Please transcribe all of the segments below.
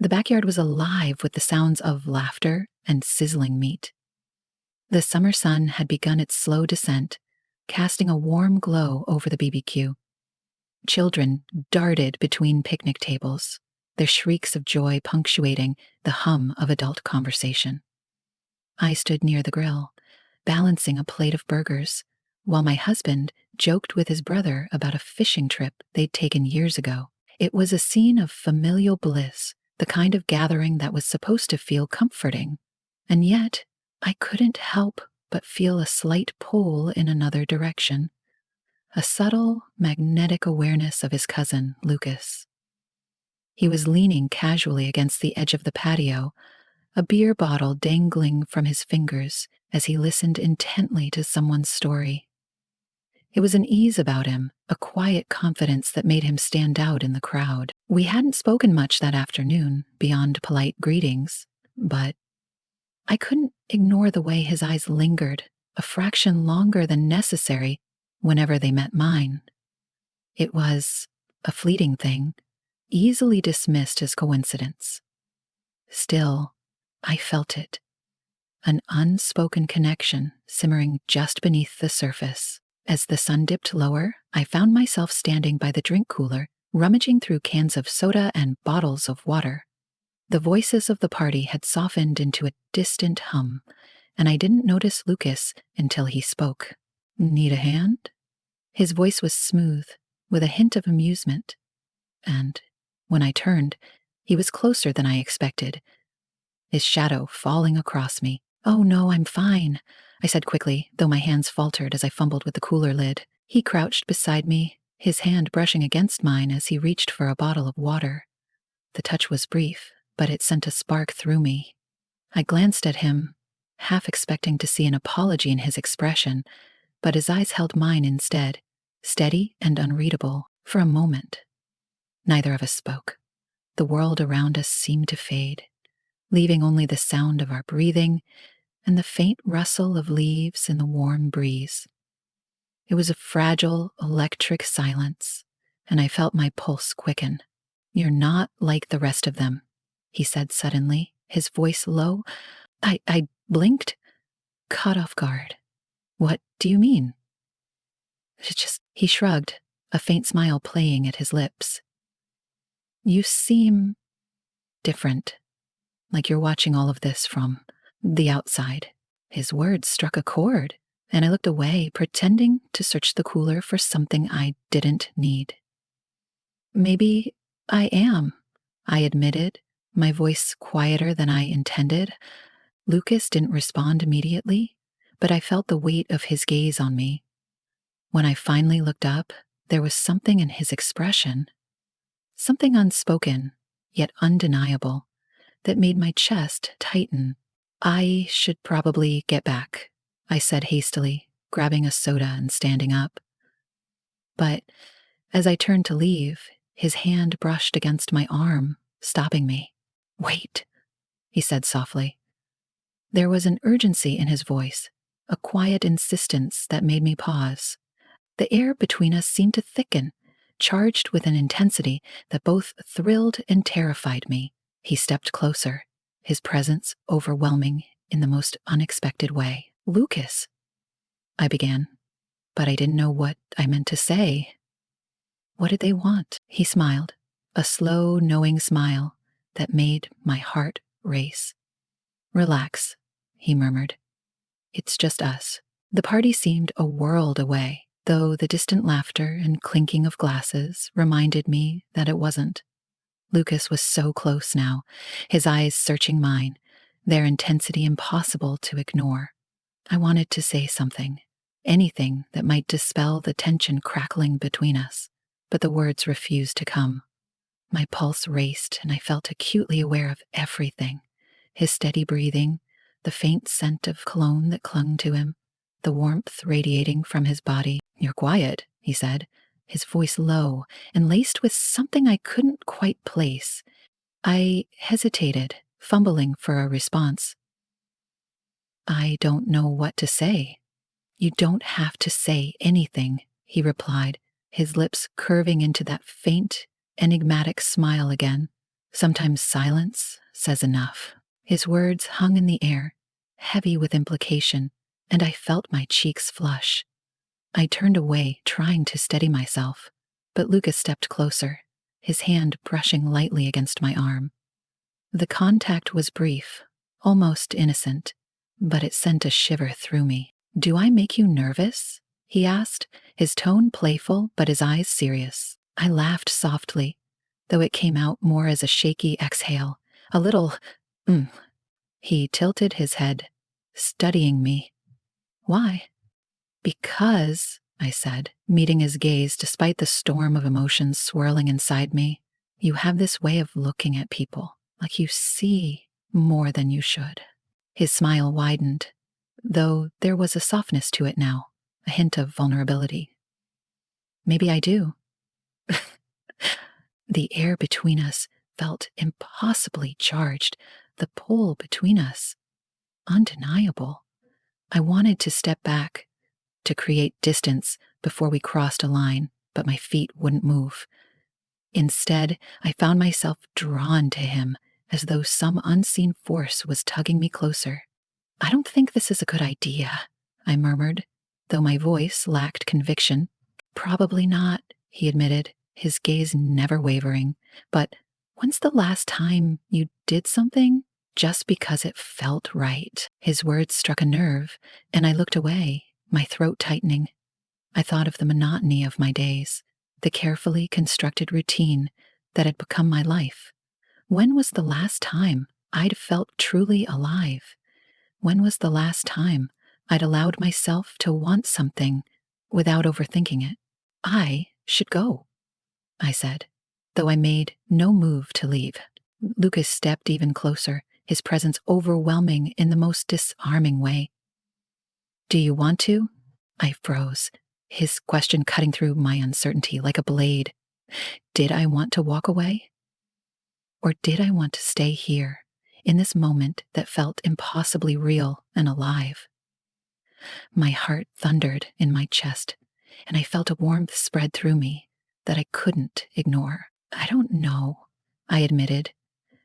The backyard was alive with the sounds of laughter and sizzling meat. The summer sun had begun its slow descent, casting a warm glow over the BBQ. Children darted between picnic tables, their shrieks of joy punctuating the hum of adult conversation. I stood near the grill, balancing a plate of burgers, while my husband joked with his brother about a fishing trip they'd taken years ago. It was a scene of familial bliss, the kind of gathering that was supposed to feel comforting, and yet I couldn't help but feel a slight pull in another direction, a subtle, magnetic awareness of his cousin, Lucas. He was leaning casually against the edge of the patio, a beer bottle dangling from his fingers as he listened intently to someone's story. It was an ease about him, a quiet confidence that made him stand out in the crowd. We hadn't spoken much that afternoon, beyond polite greetings, but I couldn't ignore the way his eyes lingered, a fraction longer than necessary, whenever they met mine. It was a fleeting thing, easily dismissed as coincidence. Still, I felt it, an unspoken connection simmering just beneath the surface. As the sun dipped lower, I found myself standing by the drink cooler, rummaging through cans of soda and bottles of water. The voices of the party had softened into a distant hum, and I didn't notice Lucas until he spoke. "Need a hand?" His voice was smooth, with a hint of amusement. And when I turned, he was closer than I expected, his shadow falling across me. "Oh no, I'm fine," I said quickly, though my hands faltered as I fumbled with the cooler lid. He crouched beside me, his hand brushing against mine as he reached for a bottle of water. The touch was brief, but it sent a spark through me. I glanced at him, half expecting to see an apology in his expression, but his eyes held mine instead, steady and unreadable, for a moment. Neither of us spoke. The world around us seemed to fade, leaving only the sound of our breathing and the faint rustle of leaves in the warm breeze. It was a fragile, electric silence, and I felt my pulse quicken. "You're not like the rest of them," he said suddenly, his voice low. I blinked, caught off guard. "What do you mean?" He shrugged, a faint smile playing at his lips. "You seem different, like you're watching all of this from the outside." His words struck a chord, and I looked away, pretending to search the cooler for something I didn't need. "Maybe I am," I admitted, my voice quieter than I intended. Lucas didn't respond immediately, but I felt the weight of his gaze on me. When I finally looked up, there was something in his expression, something unspoken, yet undeniable, that made my chest tighten. "I should probably get back," I said hastily, grabbing a soda and standing up. But as I turned to leave, his hand brushed against my arm, stopping me. "Wait," he said softly. There was an urgency in his voice, a quiet insistence that made me pause. The air between us seemed to thicken, charged with an intensity that both thrilled and terrified me. He stepped closer, his presence overwhelming in the most unexpected way. "Lucas," I began, but I didn't know what I meant to say. "What did they want?" He smiled, a slow, knowing smile that made my heart race. "Relax," he murmured. "It's just us." The party seemed a world away, though the distant laughter and clinking of glasses reminded me that it wasn't. Lucas was so close now, his eyes searching mine, their intensity impossible to ignore. I wanted to say something, anything that might dispel the tension crackling between us, but the words refused to come. My pulse raced and I felt acutely aware of everything: his steady breathing, the faint scent of cologne that clung to him, the warmth radiating from his body. "You're quiet," he said, his voice low and laced with something I couldn't quite place. I hesitated, fumbling for a response. "I don't know what to say." "You don't have to say anything," he replied, his lips curving into that faint, enigmatic smile again, Sometimes silence says enough. His words hung in the air, heavy with implication, and I felt my cheeks flush. I turned away, trying to steady myself, but Lucas stepped closer, his hand brushing lightly against my arm. The contact was brief, almost innocent, but it sent a shiver through me. "Do I make you nervous?" he asked, his tone playful but his eyes serious. I laughed softly, though it came out more as a shaky exhale, a little, mm. He tilted his head, studying me. "Why?" "Because," I said, meeting his gaze despite the storm of emotions swirling inside me, "you have this way of looking at people, like you see more than you should." His smile widened, though there was a softness to it now, a hint of vulnerability. "Maybe I do." The air between us felt impossibly charged, the pull between us undeniable. I wanted to step back, to create distance before we crossed a line, but my feet wouldn't move. Instead, I found myself drawn to him, as though some unseen force was tugging me closer. "I don't think this is a good idea," I murmured, though my voice lacked conviction. "Probably not," he admitted, his gaze never wavering. "But when's the last time you did something just because it felt right?" His words struck a nerve, and I looked away, my throat tightening. I thought of the monotony of my days, the carefully constructed routine that had become my life. When was the last time I'd felt truly alive? When was the last time I'd allowed myself to want something without overthinking it? "I should go," I said, though I made no move to leave. Lucas stepped even closer, his presence overwhelming in the most disarming way. "Do you want to?" I froze, his question cutting through my uncertainty like a blade. Did I want to walk away? Or did I want to stay here, in this moment that felt impossibly real and alive? My heart thundered in my chest, and I felt a warmth spread through me that I couldn't ignore. "I don't know," I admitted,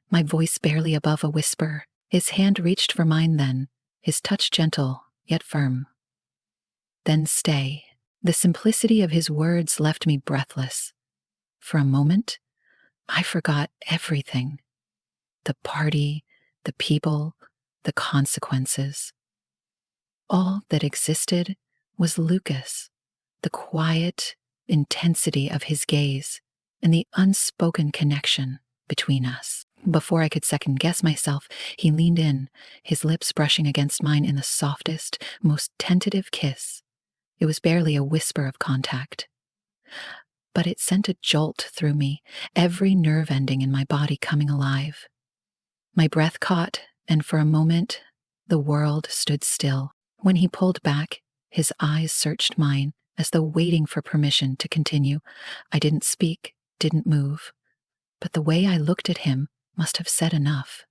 my voice barely above a whisper. His hand reached for mine then, his touch gentle yet firm. "Then stay." The simplicity of his words left me breathless. For a moment, I forgot everything. The party, the people, the consequences. All that existed was Lucas, the quiet intensity of his gaze, and the unspoken connection between us. Before I could second guess myself, he leaned in, his lips brushing against mine in the softest, most tentative kiss. It was barely a whisper of contact, but it sent a jolt through me, every nerve ending in my body coming alive. My breath caught, and for a moment, the world stood still. When he pulled back, his eyes searched mine, as though waiting for permission to continue. I didn't speak, didn't move, but the way I looked at him must have said enough.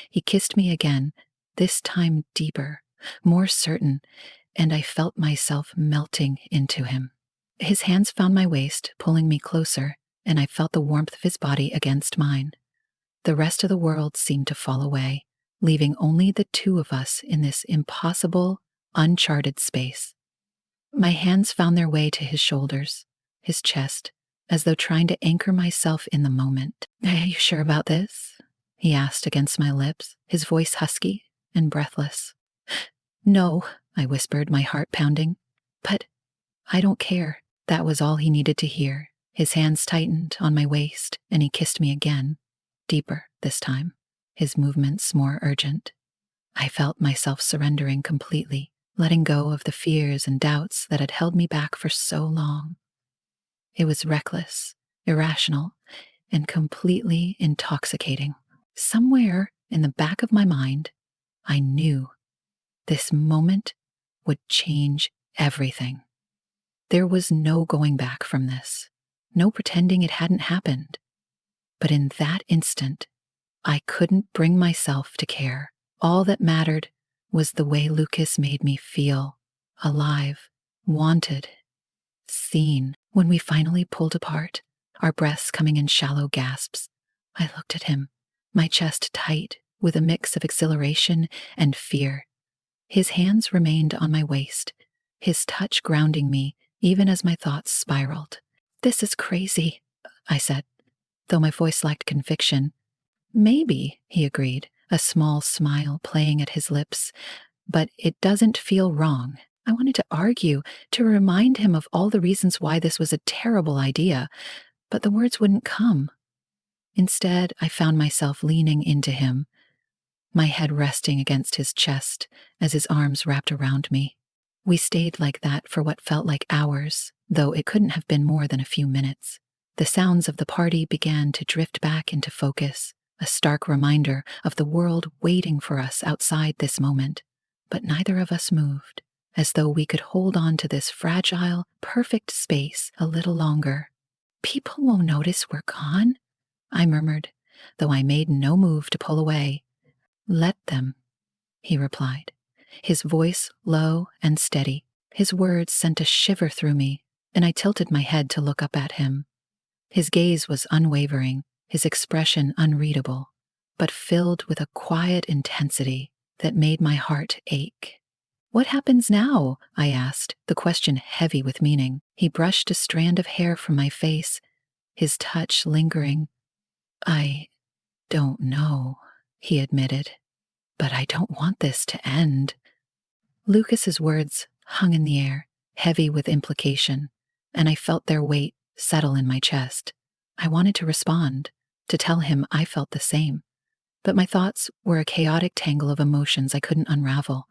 He kissed me again, this time deeper, more certain, and I felt myself melting into him. His hands found my waist, pulling me closer, and I felt the warmth of his body against mine. The rest of the world seemed to fall away, leaving only the two of us in this impossible, uncharted space. My hands found their way to his shoulders, his chest, as though trying to anchor myself in the moment. "Are you sure about this?" he asked against my lips, his voice husky and breathless. "No," I whispered, my heart pounding. "But I don't care." That was all he needed to hear. His hands tightened on my waist, and he kissed me again, deeper this time, his movements more urgent. I felt myself surrendering completely, letting go of the fears and doubts that had held me back for so long. It was reckless, irrational, and completely intoxicating. Somewhere in the back of my mind, I knew this moment would change everything. There was no going back from this, no pretending it hadn't happened. But in that instant, I couldn't bring myself to care. All that mattered was the way Lucas made me feel, alive, wanted, seen. When we finally pulled apart, our breaths coming in shallow gasps, I looked at him, my chest tight with a mix of exhilaration and fear. His hands remained on my waist, his touch grounding me even as my thoughts spiraled. "This is crazy," I said, though my voice lacked conviction. "Maybe," he agreed, a small smile playing at his lips, "but it doesn't feel wrong." I wanted to argue, to remind him of all the reasons why this was a terrible idea, but the words wouldn't come. Instead, I found myself leaning into him, my head resting against his chest as his arms wrapped around me. We stayed like that for what felt like hours, though it couldn't have been more than a few minutes. The sounds of the party began to drift back into focus, a stark reminder of the world waiting for us outside this moment. But neither of us moved, as though we could hold on to this fragile, perfect space a little longer. "People won't notice we're gone," I murmured, though I made no move to pull away. "Let them," he replied, his voice low and steady. His words sent a shiver through me, and I tilted my head to look up at him. His gaze was unwavering, his expression unreadable, but filled with a quiet intensity that made my heart ache. "What happens now?" I asked, the question heavy with meaning. He brushed a strand of hair from my face, his touch lingering. "I don't know," he admitted, "but I don't want this to end." Lucas's words hung in the air, heavy with implication, and I felt their weight settle in my chest. I wanted to respond, to tell him I felt the same, but my thoughts were a chaotic tangle of emotions I couldn't unravel.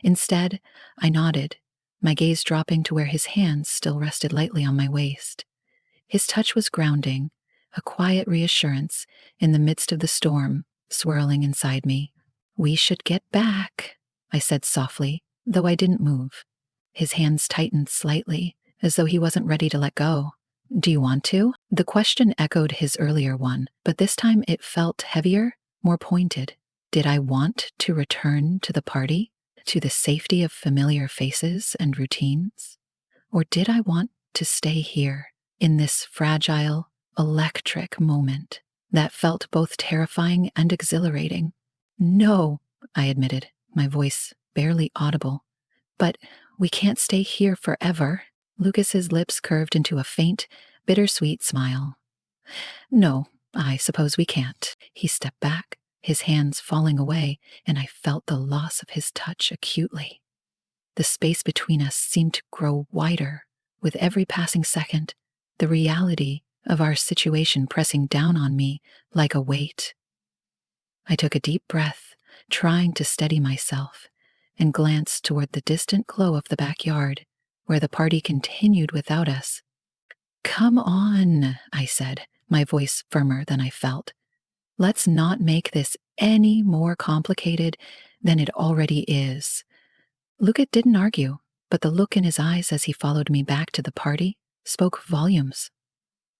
Instead, I nodded, my gaze dropping to where his hands still rested lightly on my waist. His touch was grounding, a quiet reassurance in the midst of the storm swirling inside me. "We should get back," I said softly, though I didn't move. His hands tightened slightly, as though he wasn't ready to let go. "Do you want to?" The question echoed his earlier one, but this time it felt heavier, more pointed. Did I want to return to the party, to the safety of familiar faces and routines? Or did I want to stay here, in this fragile, electric moment that felt both terrifying and exhilarating? "No," I admitted, my voice barely audible. "But we can't stay here forever." Lucas's lips curved into a faint, bittersweet smile. "No, I suppose we can't." He stepped back, his hands falling away, and I felt the loss of his touch acutely. The space between us seemed to grow wider with every passing second, the reality of our situation pressing down on me like a weight. I took a deep breath, trying to steady myself, and glanced toward the distant glow of the backyard, where the party continued without us. "Come on," I said, my voice firmer than I felt. "Let's not make this any more complicated than it already is." Luca didn't argue, but the look in his eyes as he followed me back to the party spoke volumes.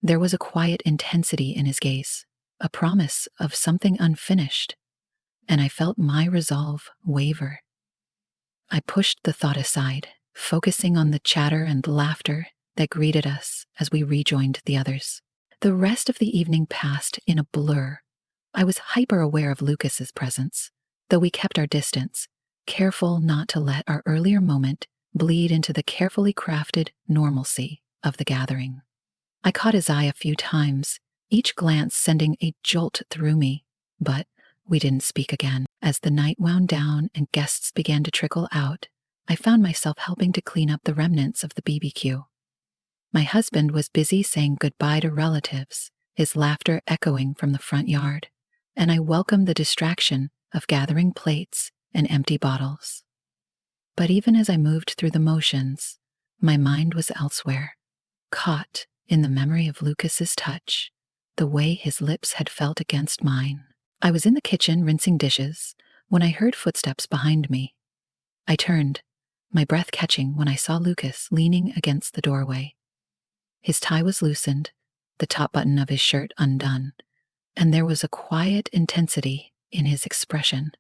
There was a quiet intensity in his gaze, a promise of something unfinished, and I felt my resolve waver. I pushed the thought aside, focusing on the chatter and laughter that greeted us as we rejoined the others. The rest of the evening passed in a blur. I was hyper aware of Lucas's presence, though we kept our distance, careful not to let our earlier moment bleed into the carefully crafted normalcy of the gathering. I caught his eye a few times, each glance sending a jolt through me, but we didn't speak again. As the night wound down and guests began to trickle out, I found myself helping to clean up the remnants of the BBQ. My husband was busy saying goodbye to relatives, his laughter echoing from the front yard, and I welcomed the distraction of gathering plates and empty bottles. But even as I moved through the motions, my mind was elsewhere, caught in the memory of Lucas's touch, the way his lips had felt against mine. I was in the kitchen rinsing dishes when I heard footsteps behind me. I turned, my breath catching when I saw Lucas leaning against the doorway. His tie was loosened, the top button of his shirt undone, and there was a quiet intensity in his expression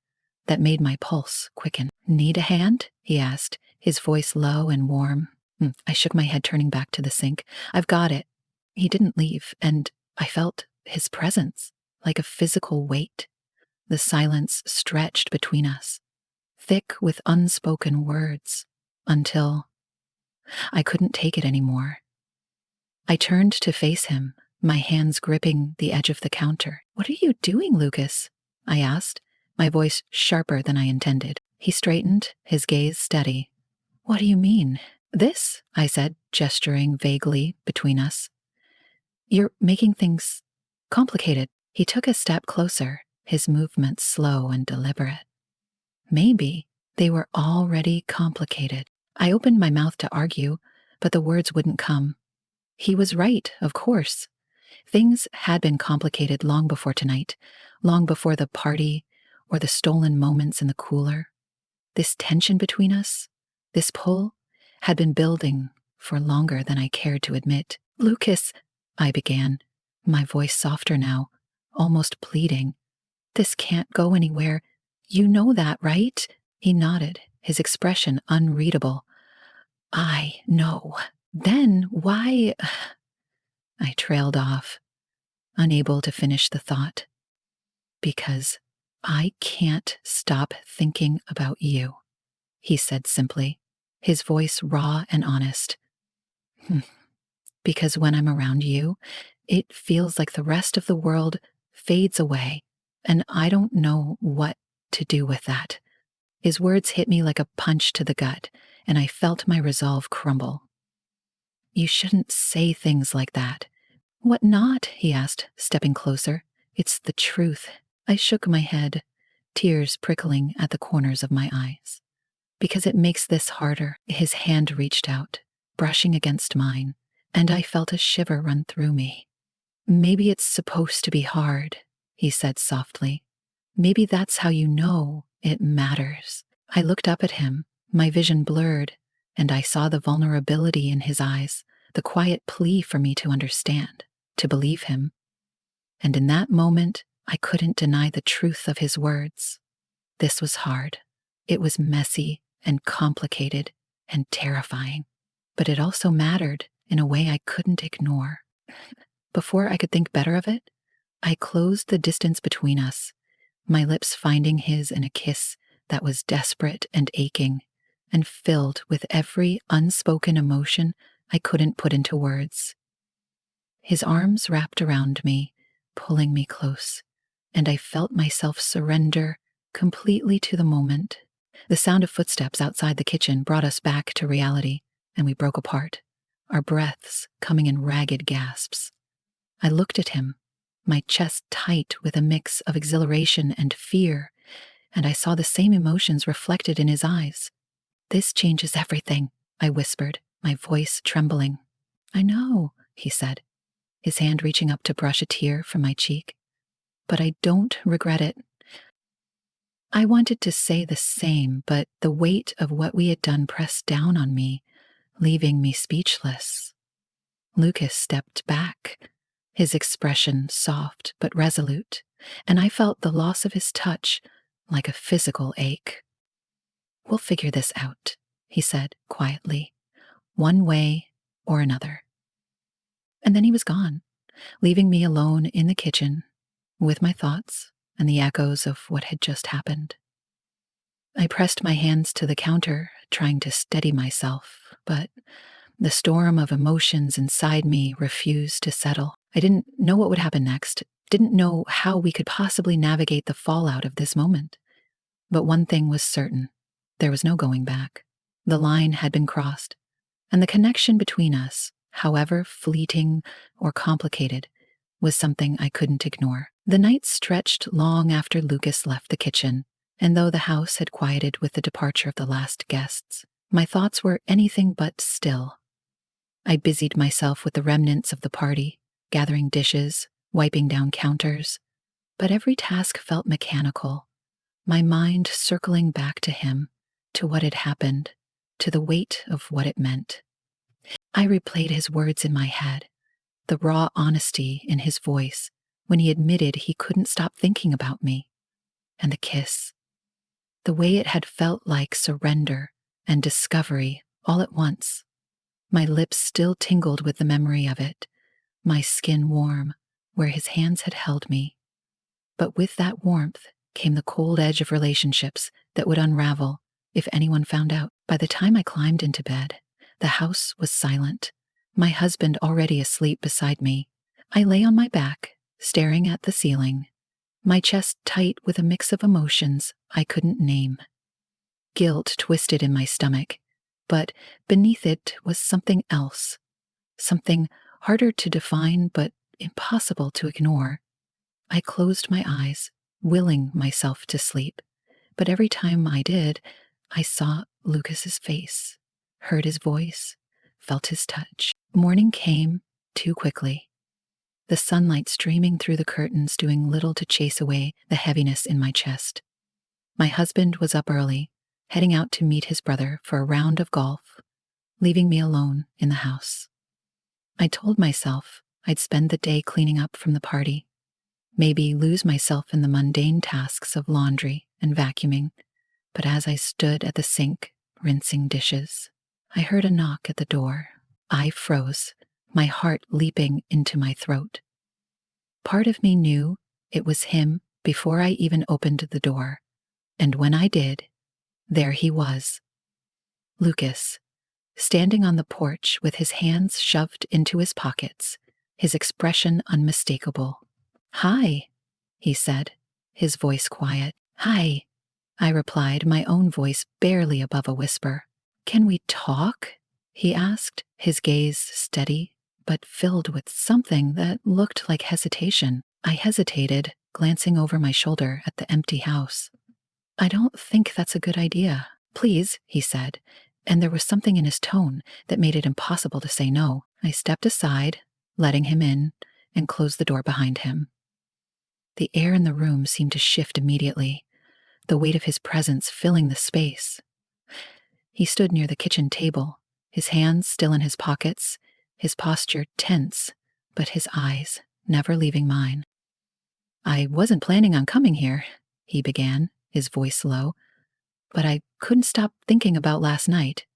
that made my pulse quicken. "Need a hand?" he asked, his voice low and warm. I shook my head, turning back to the sink. "I've got it." He didn't leave, and I felt his presence, like a physical weight. The silence stretched between us, thick with unspoken words, until I couldn't take it anymore. I turned to face him, my hands gripping the edge of the counter. "What are you doing, Lucas?" I asked, my voice sharper than I intended. He straightened, his gaze steady. "What do you mean?" "This," I said, gesturing vaguely between us. "You're making things complicated." He took a step closer, his movements slow and deliberate. Maybe they were already complicated. I opened my mouth to argue, but the words wouldn't come. He was right, of course. Things had been complicated long before tonight, long before the party or the stolen moments in the cooler. This tension between us, this pull, had been building for longer than I cared to admit. "Lucas," I began, my voice softer now, almost pleading. "This can't go anywhere. You know that, right?" He nodded, his expression unreadable. "I know. Then why—" I trailed off, unable to finish the thought. "Because I can't stop thinking about you," he said simply, his voice raw and honest. "Because when I'm around you, it feels like the rest of the world fades away, and I don't know what to do with that." His words hit me like a punch to the gut, and I felt my resolve crumble. "You shouldn't say things like that." "What not?" he asked, stepping closer. "It's the truth." I shook my head, tears prickling at the corners of my eyes. "Because it makes this harder." His hand reached out, brushing against mine, and I felt a shiver run through me. "Maybe it's supposed to be hard," he said softly. "Maybe that's how you know it matters." I looked up at him, my vision blurred, and I saw the vulnerability in his eyes, the quiet plea for me to understand, to believe him. And in that moment, I couldn't deny the truth of his words. This was hard. It was messy and complicated and terrifying. But it also mattered in a way I couldn't ignore. Before I could think better of it, I closed the distance between us, my lips finding his in a kiss that was desperate and aching, and filled with every unspoken emotion I couldn't put into words. His arms wrapped around me, pulling me close, and I felt myself surrender completely to the moment. The sound of footsteps outside the kitchen brought us back to reality, and we broke apart, our breaths coming in ragged gasps. I looked at him, my chest tight with a mix of exhilaration and fear, and I saw the same emotions reflected in his eyes. "This changes everything," I whispered, my voice trembling. "I know," he said, his hand reaching up to brush a tear from my cheek. "But I don't regret it." I wanted to say the same, but the weight of what we had done pressed down on me, leaving me speechless. Lucas stepped back, his expression soft but resolute, and I felt the loss of his touch like a physical ache. "We'll figure this out," he said quietly, "one way or another." And then he was gone, leaving me alone in the kitchen with my thoughts and the echoes of what had just happened. I pressed my hands to the counter, trying to steady myself, but the storm of emotions inside me refused to settle. I didn't know what would happen next, didn't know how we could possibly navigate the fallout of this moment. But one thing was certain. There was no going back. The line had been crossed, and the connection between us, however fleeting or complicated, was something I couldn't ignore. The night stretched long after Lucas left the kitchen, and though the house had quieted with the departure of the last guests, my thoughts were anything but still. I busied myself with the remnants of the party, gathering dishes, wiping down counters, but every task felt mechanical, my mind circling back to him, to what had happened, to the weight of what it meant. I replayed his words in my head, the raw honesty in his voice when he admitted he couldn't stop thinking about me, and the kiss, the way it had felt like surrender and discovery all at once. My lips still tingled with the memory of it, my skin warm where his hands had held me, But with that warmth came the cold edge of relationships that would unravel if anyone found out. By the time I climbed into bed, the house was silent, my husband already asleep beside me. I lay on my back, staring at the ceiling, my chest tight with a mix of emotions I couldn't name. Guilt twisted in my stomach, but beneath it was something else, something harder to define but impossible to ignore. I closed my eyes, willing myself to sleep, but every time I did, I saw Lucas's face, heard his voice, felt his touch. Morning came too quickly, the sunlight streaming through the curtains doing little to chase away the heaviness in my chest. My husband was up early, heading out to meet his brother for a round of golf, leaving me alone in the house. I told myself I'd spend the day cleaning up from the party, maybe lose myself in the mundane tasks of laundry and vacuuming, but as I stood at the sink, rinsing dishes, I heard a knock at the door. I froze, my heart leaping into my throat. Part of me knew it was him before I even opened the door, and when I did, there he was. Lucas, standing on the porch with his hands shoved into his pockets, his expression unmistakable. "Hi," he said, his voice quiet. "Hi," I replied, my own voice barely above a whisper. "Can we talk?" he asked, his gaze steady, but filled with something that looked like hesitation. I hesitated, glancing over my shoulder at the empty house. "I don't think that's a good idea." "Please," he said, and there was something in his tone that made it impossible to say no. I stepped aside, letting him in, and closed the door behind him. The air in the room seemed to shift immediately, the weight of his presence filling the space. He stood near the kitchen table, his hands still in his pockets, his posture tense, but his eyes never leaving mine. "I wasn't planning on coming here," he began, his voice low, "but I couldn't stop thinking about last night."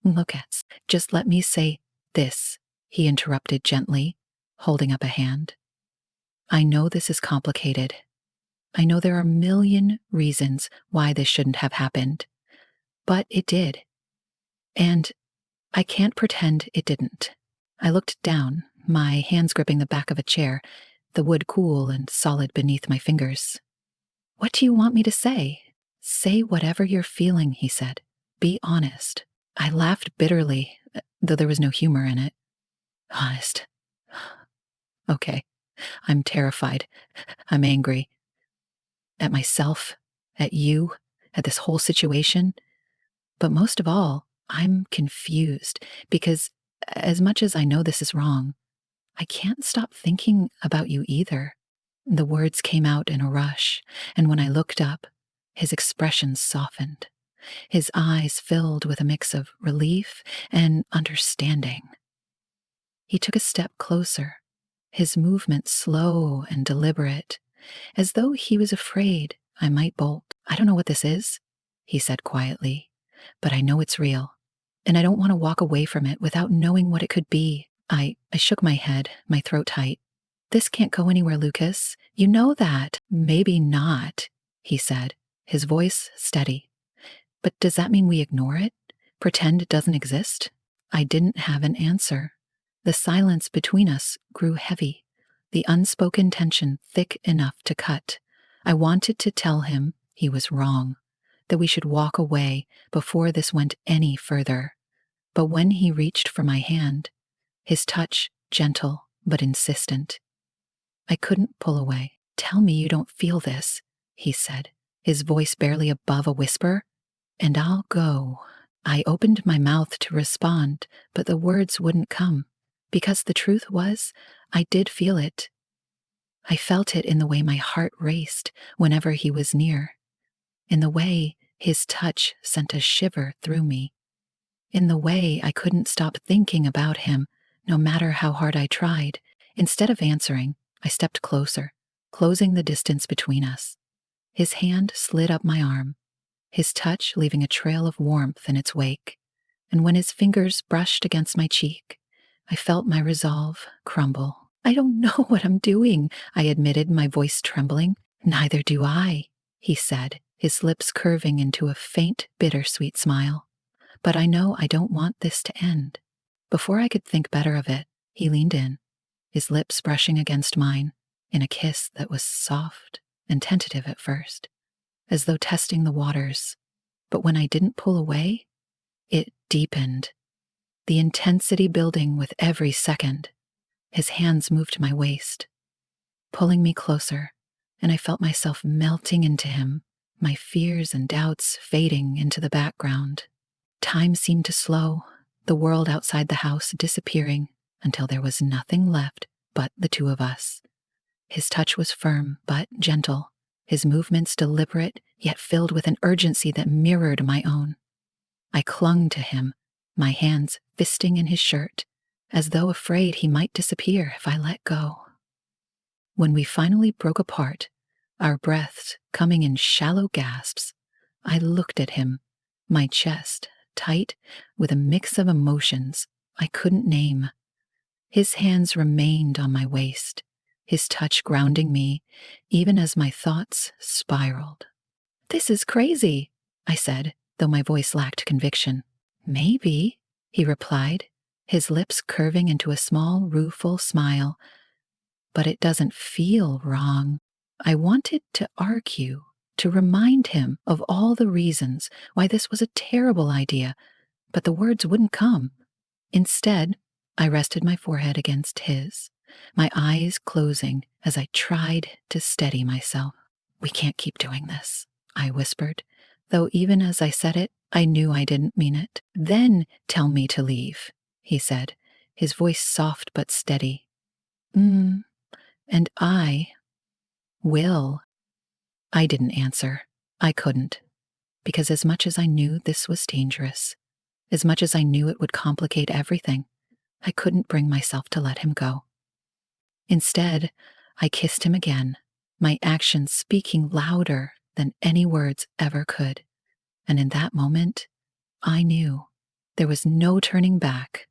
"Lucas, just let me say this," he interrupted gently, holding up a hand. "I know this is complicated. I know there are a million reasons why this shouldn't have happened, but it did. And I can't pretend it didn't." I looked down, my hands gripping the back of a chair, the wood cool and solid beneath my fingers. "What do you want me to say?" "Say whatever you're feeling," he said. "Be honest." I laughed bitterly, though there was no humor in it. "Honest. Okay. I'm terrified. I'm angry. At myself, at you, at this whole situation. But most of all, I'm confused because as much as I know this is wrong, I can't stop thinking about you either." The words came out in a rush, and when I looked up, his expression softened. His eyes filled with a mix of relief and understanding. He took a step closer, his movement slow and deliberate, as though he was afraid I might bolt. "I don't know what this is," he said quietly, "but I know it's real, and I don't want to walk away from it without knowing what it could be." I shook my head, my throat tight. "This can't go anywhere, Lucas. You know that." "Maybe not," he said, his voice steady. "But does that mean we ignore it? Pretend it doesn't exist?" I didn't have an answer. The silence between us grew heavy, the unspoken tension thick enough to cut. I wanted to tell him he was wrong, that we should walk away before this went any further. But when he reached for my hand, his touch gentle but insistent, I couldn't pull away. "Tell me you don't feel this," he said, his voice barely above a whisper, "and I'll go." I opened my mouth to respond, but the words wouldn't come, because the truth was, I did feel it. I felt it in the way my heart raced whenever he was near, in the way his touch sent a shiver through me, in the way I couldn't stop thinking about him, no matter how hard I tried. Instead of answering, I stepped closer, closing the distance between us. His hand slid up my arm, his touch leaving a trail of warmth in its wake, and when his fingers brushed against my cheek, I felt my resolve crumble. I don't know what I'm doing, I admitted, my voice trembling. Neither do I, he said, his lips curving into a faint, bittersweet smile. But I know I don't want this to end. Before I could think better of it, he leaned in, his lips brushing against mine, in a kiss that was soft and tentative at first, as though testing the waters. But when I didn't pull away, it deepened, the intensity building with every second. His hands moved to my waist, pulling me closer, and I felt myself melting into him, my fears and doubts fading into the background. Time seemed to slow, the world outside the house disappearing until there was nothing left but the two of us. His touch was firm but gentle, his movements deliberate yet filled with an urgency that mirrored my own. I clung to him, my hands fisting in his shirt, as though afraid he might disappear if I let go. When we finally broke apart, our breaths coming in shallow gasps, I looked at him, my chest tight with a mix of emotions I couldn't name. His hands remained on my waist, his touch grounding me, even as my thoughts spiraled. "This is crazy," I said, though my voice lacked conviction. "Maybe," he replied, his lips curving into a small, rueful smile. "But it doesn't feel wrong." I wanted to argue, to remind him of all the reasons why this was a terrible idea, but the words wouldn't come. Instead, I rested my forehead against his, my eyes closing as I tried to steady myself. "We can't keep doing this," I whispered, though even as I said it, I knew I didn't mean it. "Then tell me to leave," he said, his voice soft but steady. And I will." I didn't answer. I couldn't. Because as much as I knew this was dangerous, as much as I knew it would complicate everything, I couldn't bring myself to let him go. Instead, I kissed him again, my actions speaking louder than any words ever could. And in that moment, I knew there was no turning back.